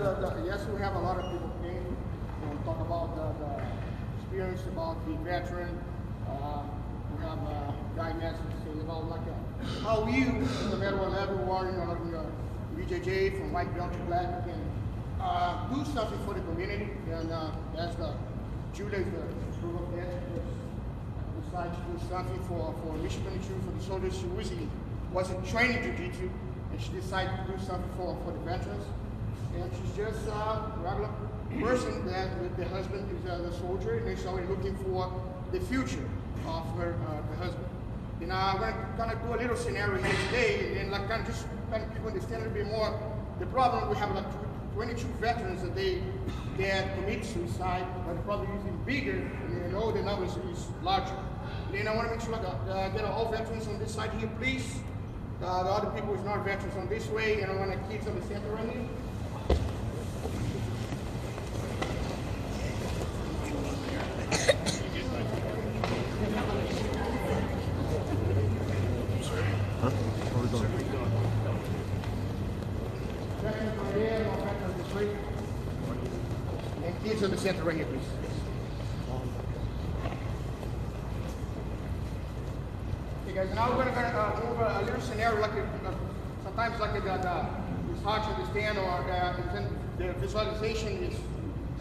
yes, we have a lot of people came and talk about the experience about the veteran. We have a guy message saying about like how you, in the veteran level, warrior, BJJ from white belt to black, can do something for the community. And as Julia is the proof of that, decided to do something for Mission 22 for the soldiers. She usually wasn't trained in Jiu-Jitsu, and she decided to do something for the veterans. And she's just a regular person that with the husband is a soldier, and she's always looking for the future of her husband. And we're going to kind of do a little scenario here today, and like kind of people understand a little bit more the problem. We have like 22 veterans that commit suicide, but they're probably using bigger, and you know the numbers is larger. And then I want to make sure that get all veterans on this side here, please. The other people who's not veterans on this way, and I want the kids on the center right here. And kids on the center right here, please. Okay, guys, now we're going to move a little scenario, like sometimes like it's hard to understand, or the visualization is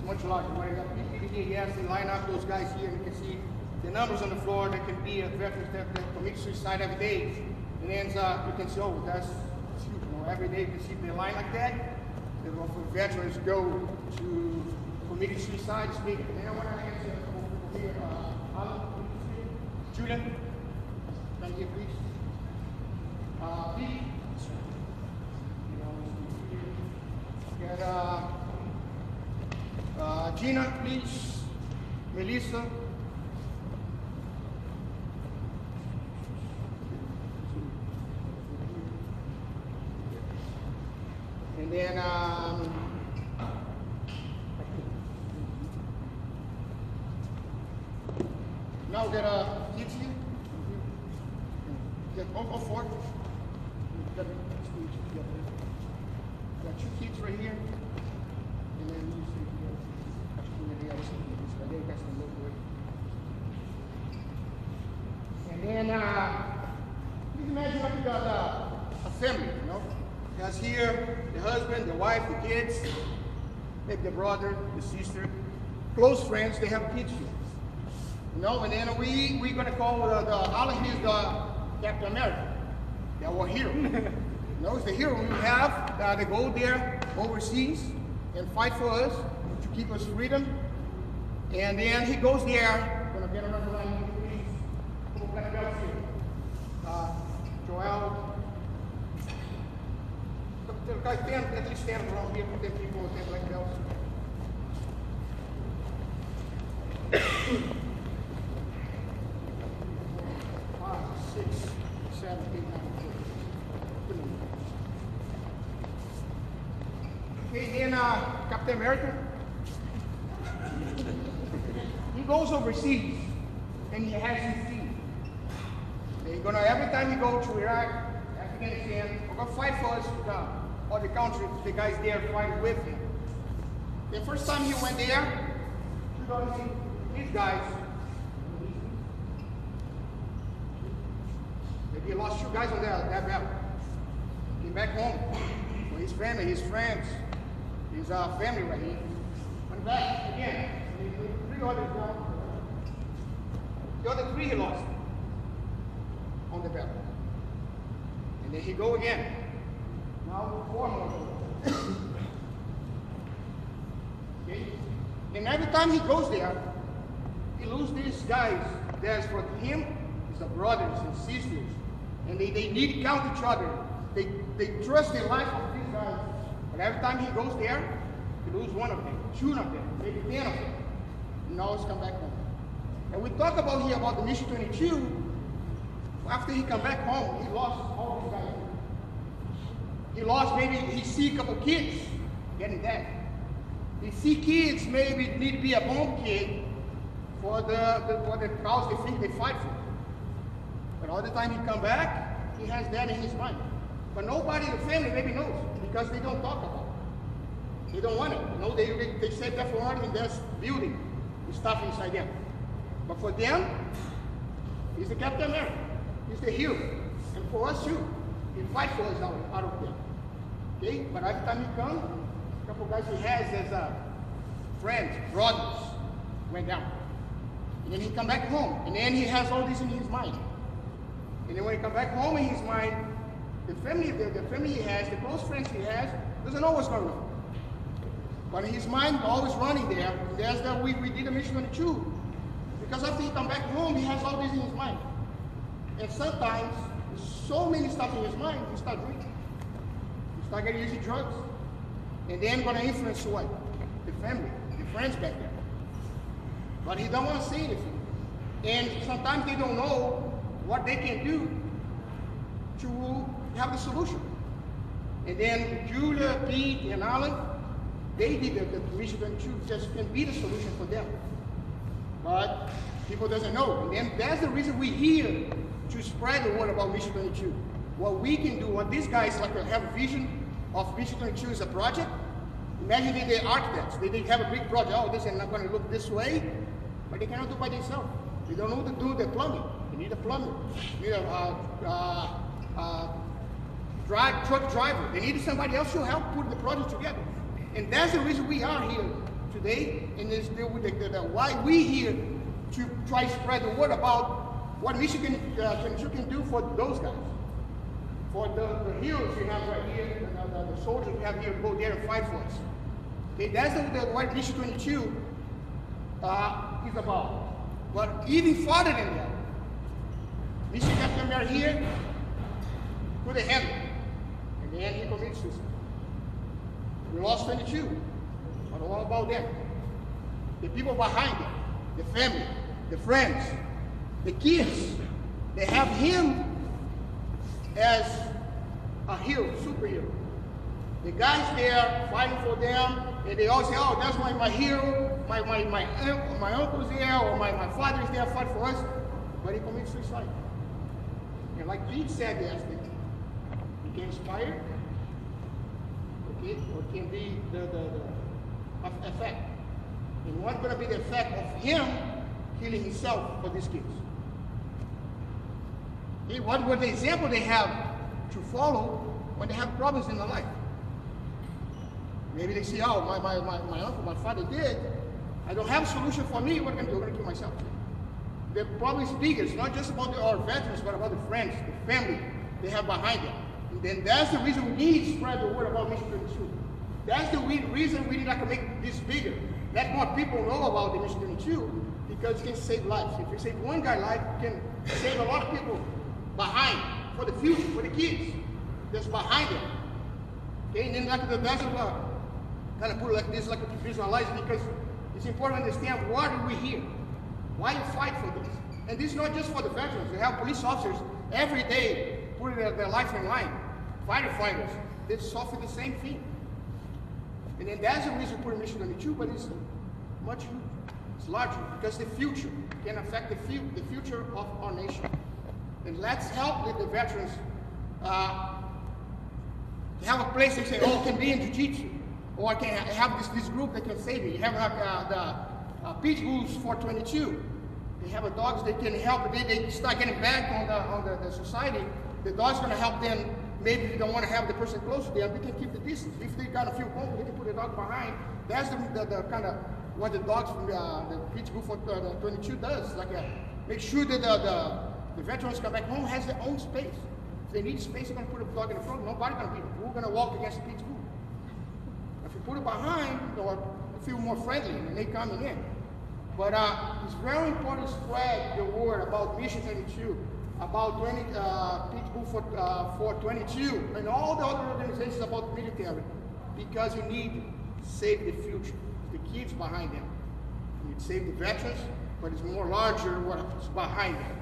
much larger. When you got people here, yes, they line up those guys here, and you can see the numbers on the floor. There can be veterans that commit suicide every day, and then you can see, oh, that's huge. You know, every day you can see the line like that. And for veterans go to committing suicide, speak. And then I want to answer a couple people here. Alan, Julia. Thank you, please. Pete. And Gina, please. Melissa. And then now we got kids here. Go forward. Got two kids right here. And then you see and then you can imagine like you got a family, you know. Because here, the husband, the wife, the kids, maybe the brother, the sister, close friends, they have kids here. You know, and then we're going to call Alan, he's the Captain America. They're our hero. You know, it's the hero we have that go there overseas and fight for us to keep us freedom. And then he goes there, going to get another line, please. We're going to go here. Joel. Guys, at least stand around here, put them people with them like belts. 5, 6, 7, 8, 9, 10. Okay, then Captain America. He goes overseas and he has his team. They're gonna every time he goes to Iraq, Afghanistan, we're gonna fight for us. All the countries, the guys there fight with him. The first time he went there, you gonna see these guys. Maybe he lost 2 guys on that battle. Came back home with his family, his friends, his family right here. Went back again. 3 others gone. The other 3 he lost on the battle. And then he go again. Now 4 more. Okay? And every time he goes there, he loses these guys. There's for him, he's the brothers and sisters. And they need to count each other. They trust the life of these guys. But every time he goes there, he loses 1 of them, 2 of them, maybe 10 of them. And always come back home. And we talk about here about the Mission 22. After he come back home, he lost all these guys. He lost, maybe he see a couple kids getting that. He see kids maybe need to be a bomb kid for the cause they think they fight for. But all the time he come back, he has that in his mind. But nobody in the family maybe knows because they don't talk about it. They don't want it. You know, they save that for money and there's building stuff inside them. But for them, he's the Captain America. He's the hero. And for us too, he fights for us out of them. Okay? But every time he comes, a couple guys he has as friends, brothers, went down. And then he come back home. And then he has all this in his mind. And then when he come back home in his mind, the family he has, the close friends he has, doesn't know what's going on. But in his mind, always running there. And that's that we did a mission 22. Because after he come back home, he has all this in his mind. And sometimes, so many stuff in his mind, he start drinking. He start getting using drugs. And then going to influence what? The family, the friends back there. But he don't want to say anything. And sometimes they don't know what they can do to have the solution. And then Julia, Pete, and Alan, they did the mission 22 just can be the solution for them. But people doesn't know. And then that's the reason we're here to spread the word about mission 22. What we can do, what these guys like have a vision of mission 22 as a project. Imagine they're architects. They have a big project. Oh, this is not going to look this way, but they cannot do it by themselves. They don't know to do the plumbing. They need a plumber. They need a truck driver. They need somebody else to help put the project together. And that's the reason we are here today, and is why we here to try to spread the word about what Michigan 22 can do for those guys. For the heroes you have right here, the soldiers we have here go there and fight for us. Okay, that's what Mission 22 is about. But even farther than that, Mission Captain America here couldn't handle it. And then he committed suicide. We lost 22. But what about them? The people behind them, the family, the friends, the kids, they have him as a hero, superhero. The guys there fighting for them, and they all say, oh, that's my hero, my uncle's there, or my father's there fighting for us. But he committed suicide. And like Pete said yesterday, he can inspire, okay, or it can be the effect. And what's going to be the effect of him killing himself for these kids? Okay, what was the example they have to follow when they have problems in their life? Maybe they say, oh, my uncle, my father did. I don't have a solution for me. What am I going to do? I'm going to kill myself. The problem is bigger. It's not just about our veterans, but about the friends, the family they have behind them. And then that's the reason we need to spread the word about Mission 22. That's the reason we need to make this bigger. Let more people know about the Mission 22, because it can save lives. If you save one guy's life, you can save a lot of people behind, for the future, for the kids that's behind them. Okay, and then like the best of kind of put it like this, like to visualize, because it's important to understand why are we here? Why you fight for this? And this is not just for the veterans. We have police officers every day putting their life in line. Firefighters, they suffer the same thing. And then that's the reason for Mission 22, but it's much huge. It's larger, because the future can affect the future of our nation. And let's help the veterans have a place they say, oh, I can be in Jiu-Jitsu, or I can have this group that can save me. You have the Pitch Bulls 422. They have a dogs that can help. They start getting back on the society. The dog's going to help them. Maybe if you don't want to have the person close to them, they can keep the distance. If they got a few points, they can put the dog behind. That's the kind of what the dogs from the Pitch Bull 422 does. Like make sure that the veterans come back home has their own space. If they need space, they're going to put a dog in the front. Nobody's going to beat them. We're going to walk against the Pitch Bull. If you put it behind, they'll feel more friendly and they coming in. But it's very important to spread the word about Mission 22, about Pitch Bull 422, and all the other organizations about the military, because you need to save the future, the kids behind them. You need to save the veterans, but it's more larger what's behind them.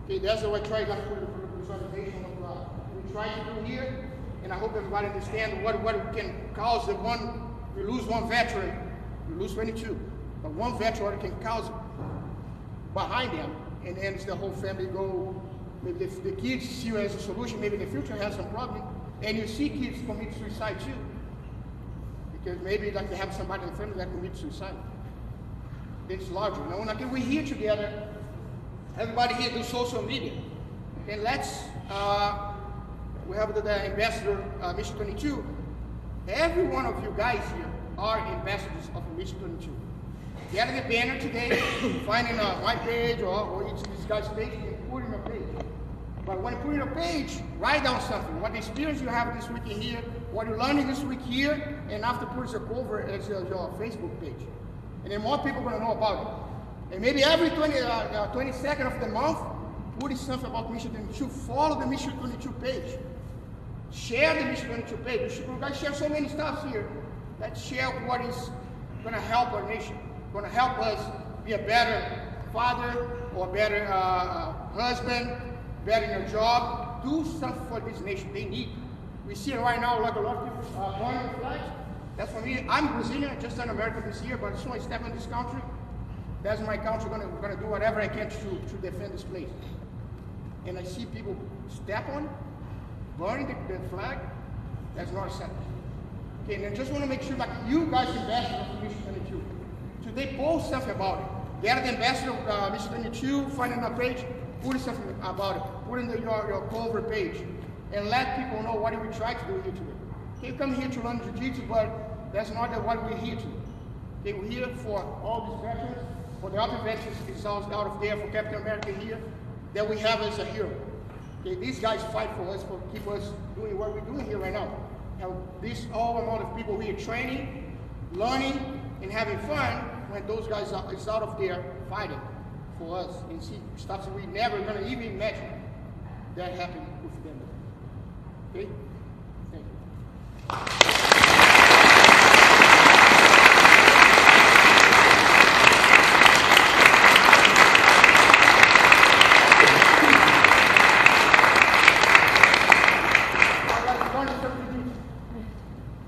Okay, that's what I try to put the visualization of what we try to do here, and I hope everybody understands what can cause the one. We lose one veteran, we lose 22. But one veteran can cause behind them, and then the whole family go. Maybe the kids see you as a solution. Maybe in the future has some problem, and you see kids commit suicide too. Because maybe like they have somebody in the family that commits suicide. It's larger. Now, when we're here together, everybody here do social media. And let's, we have the ambassador, Mission 22. Every one of you guys here are ambassadors of Mission 22. Get the banner today, finding my page or each of these guys' page, and put in a page. But when you put in a page, write down something. What experience you have this week here, what you're learning this week here, and after put your cover as your Facebook page. And then more people are going to know about it. And maybe every 22nd of the month, put something about Mission 22. Follow the Mission 22 page. Share the Mission 22 page. You guys share so many stuff here. Let's share what is going to help our nation. Going to help us be a better father or a better husband, better in your job. Do something for this nation. They need. We see it right now, like a lot of people burning the flags. That's for me. I'm Brazilian, just an American this year, but as soon as I step in this country, that's my country. We're going to do whatever I can to defend this place. And I see people step on, burning the flag. That's not acceptable. Okay, and I just want to make sure that you guys ambassadors of Mission 22. So they post something about it. Get the ambassador of Mission 22, find on a page, put something about it. Put in your cover page. And let people know what we try to do here today. Okay, you come here to learn Jiu-Jitsu, but that's not what we're here to. Okay, we're here for all these veterans, for the other veterans is out of there, for Captain America here, that we have as a hero. Okay, these guys fight for us, for keep us doing what we're doing here right now. Have this all amount of people here training, learning, and having fun when those guys is out of there fighting for us and see stuff that we never gonna even imagine that happened with them. Okay? Thank you.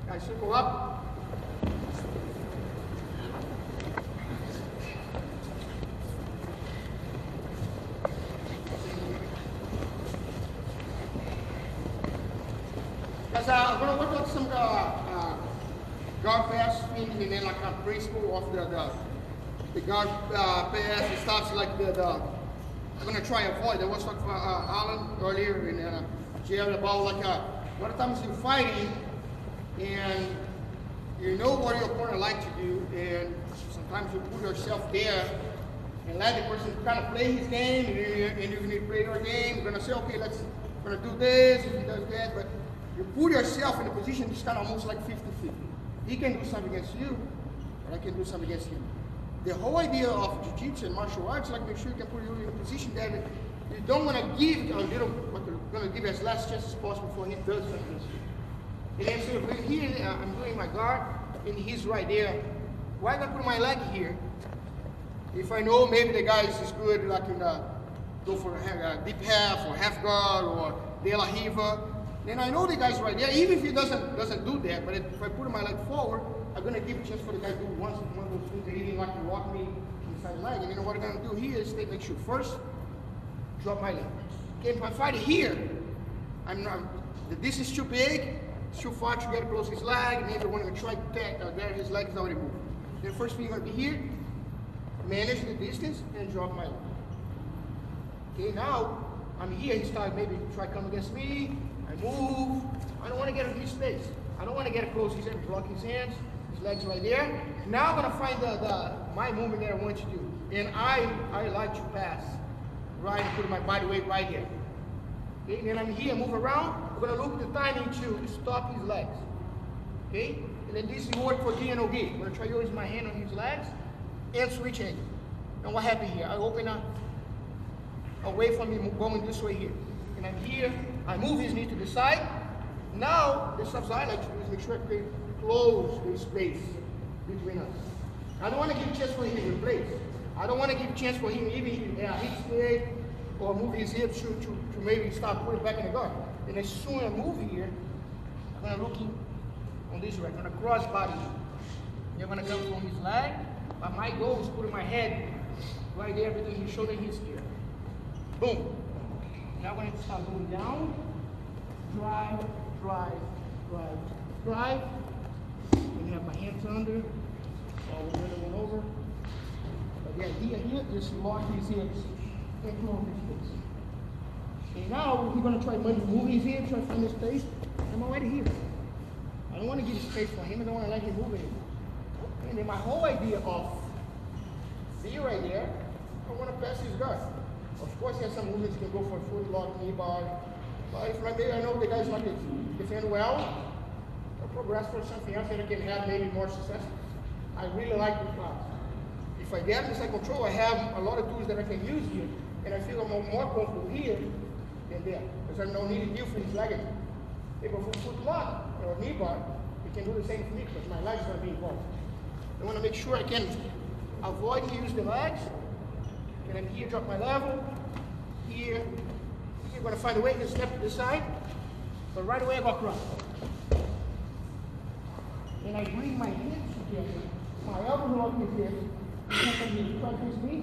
Guys, circle up. I'm going to work on some guard pass things and then like a principle of the guard pass and stuff like I'm going to try and avoid. I was talking to Alan earlier and Jerry about like a lot of times you're fighting and you know what your opponent like to do and sometimes you put yourself there and let the person kind of play his game and you're going to play your game. You're going to say, okay, we're going to do this, if he does that, but you put yourself in a position that's kind of almost like 50-50. He can do something against you, or I can do something against him. The whole idea of Jiu-Jitsu and martial arts is like make sure you can put you in a position that you don't want to give a little, but you're going to give as less chance as possible for him to do something against you. And then so here I'm doing my guard, and he's right there. Why am I put my leg here? If I know maybe the guy is good, like in go for a deep half or half guard or de la riva. Then I know the guy's right there, even if he doesn't do that, but if I put my leg forward, I'm going to give a chance for the guy to do one of those things that he didn't like to walk me inside the leg. And you know what I'm going to do here is make sure first, drop my leg. Okay, if I fight here, the distance is too big, it's too far to get close to his leg, maybe when I try to there his leg is already moved. The first thing you're going to be here, manage the distance, and drop my leg. Okay, now I'm here, he started maybe try to come against me, I move. I don't want to get in his face. I don't want to get close to his hand, block his hands, his legs right there. Now I'm going to find my movement that I want to do. And I like to pass, right, and put my body weight right here. Okay, and then I'm here, move around. I'm going to look at the timing to stop his legs. Okay, and then this is work for G and OG. I'm going to try to use my hand on his legs and switch angle. And what happened here? I open up away from him, going this way here. And I'm here, I move his knee to the side. Now, the stuff I like to do is make sure I close the space between us. I don't want to give a chance for him to replace. I don't want to give a chance for him even hit his leg or move his hips to maybe start putting back in the guard. And as soon as I move here, I'm going to look on this way. I'm going to cross body. You're going to come from his leg. But my goal is putting my head right there between his shoulder and his ear. Boom. Now I'm going to start going down, drive, and have my my hands under, all the other one over. But the idea here is to lock his hips and close his face. And now we're going to try to move his hips, try to find his space. I'm already here. I don't want to give space for him. I don't want to let him move anymore. And then my whole idea of see right there, I want to pass his guard. Of course, he has some movements you can go for a foot lock, knee bar. But if right there, I know the guys like to defend well, or progress for something else that I can have maybe more success. I really like the class. If I get this control, I have a lot of tools that I can use here, and I feel I'm more comfortable here than there, because I don't need to deal for his leg. If I go for foot lock or knee bar, it can do the same for me, because my legs are going to be involved. I want to make sure I can avoid to use the legs, and then here drop my level, here. I'm going to find a way to step to the side, but right away I go across. And I bring my hips together, my elbows off his hips, and try to face me.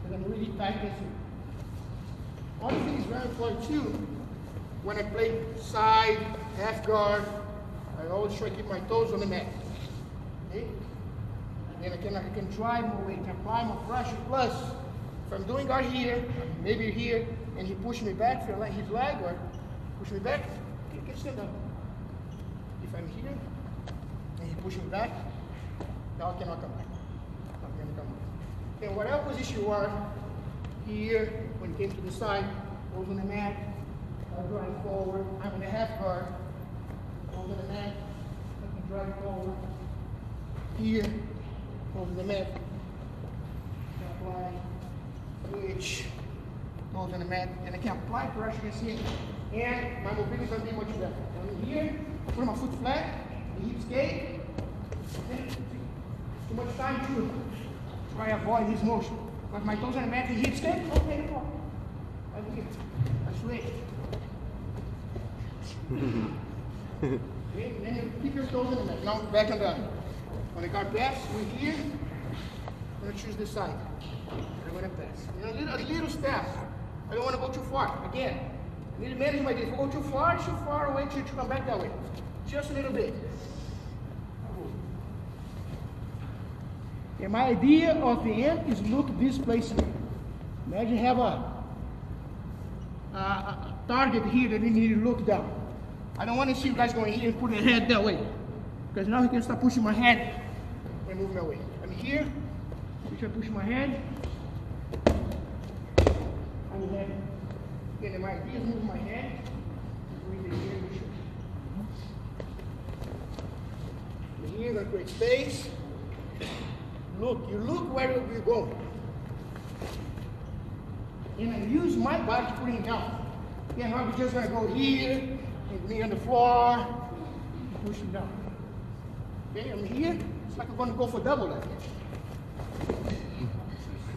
And I'm really tight this way. One thing is very important too, when I play side, half guard, I always try to keep my toes on the mat. Okay? And then I can drive more weight, can apply more pressure. Plus, if I'm doing guard here, maybe here, and he pushes me back for his leg, or push me back, I can stand up. If I'm here, and he pushes me back, now I cannot come back. I'm going to come back. And whatever position you are, here, when you came to the side, goes on the mat, I'll drive forward, I'm in a half guard, goes on the mat, I can drive forward, here, goes on the mat, apply, switch, goes on the mat, and I can apply pressure, you can see it, and my mobility is going to be much better. I'm here, put my foot flat, the hips skate, too much time to try to avoid this motion. But my toes on the mat, the hips skate, okay, no problem. I do it. I switch. Okay, and then you keep your toes on the mat. Now back and down. When I got pass, we're here. I'm going to choose this side. I'm going to pass. You know, a little step. I don't want to go too far. Again, I need to manage my distance. If I go too far away to come back that way. Just a little bit. And my idea of the end is look this place here. Imagine you have a target here that you need to look down. I don't want to see you guys going here and put your head that way. Because now he can start pushing my head and move my way. I'm here, you try pushing my head. I'm head. Again, my idea is move my head. Breathe in here and push it. Here, gonna create space. Look, you look where you're going. And I use my body to put him down. Again, I'm just gonna go here, and me on the floor, and push him down. Okay, I'm here, it's like I'm gonna go for double leg.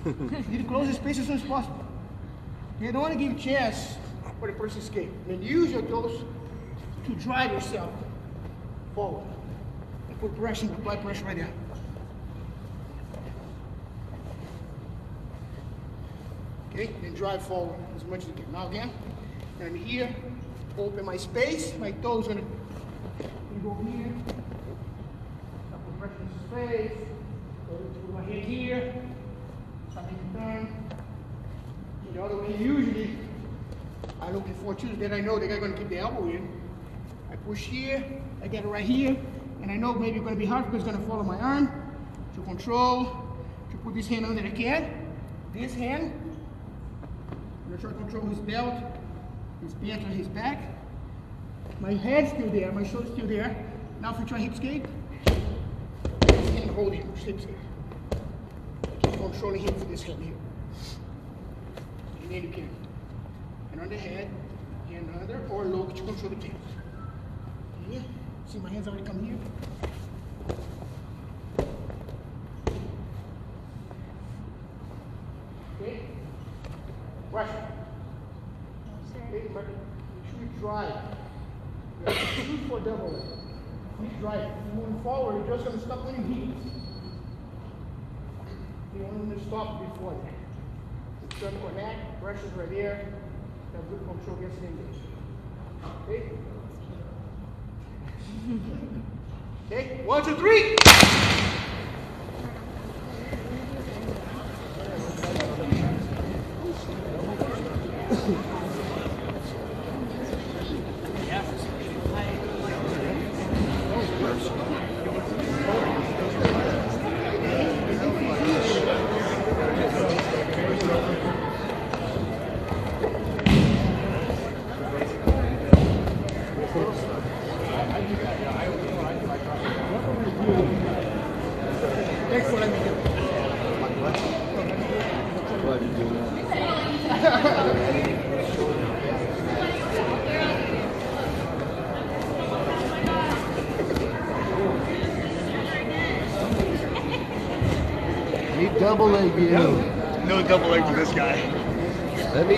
You need to close the space as soon as possible. You don't want to give a chance for the person to escape. And use your toes to drive yourself forward. And put pressure, apply pressure right there. Okay, then drive forward as much as you can. Now again, I'm here, open my space, my toes gonna go here, I put pressure in space, put my head here, something to turn. The other way, usually, I look for too that I know they're gonna keep the elbow in. I push here, I get it right here, and I know maybe it's gonna be hard because it's gonna follow my arm to control, to put this hand under the can. This hand, I'm gonna try to control his belt, his pants on his back. My head's still there, my shoulder's still there. Now if we try hip escape, and hold him, hip escape. Keep controlling him for this hand here. And then you can. And on the head, hand under, or low to control the pants. Here, see my hands already come here. Okay. Pressure. Okay, but you drive. Shoot for double leg. Keep driving. Moving forward, you're just going to stop when you heat. You don't want to stop before that. Turn for that, pressure's right there. Have good control against the engage. Okay? Okay, 1, 2, 3. Thanks for letting me do it. He double leg you. No double leg for this guy. Let me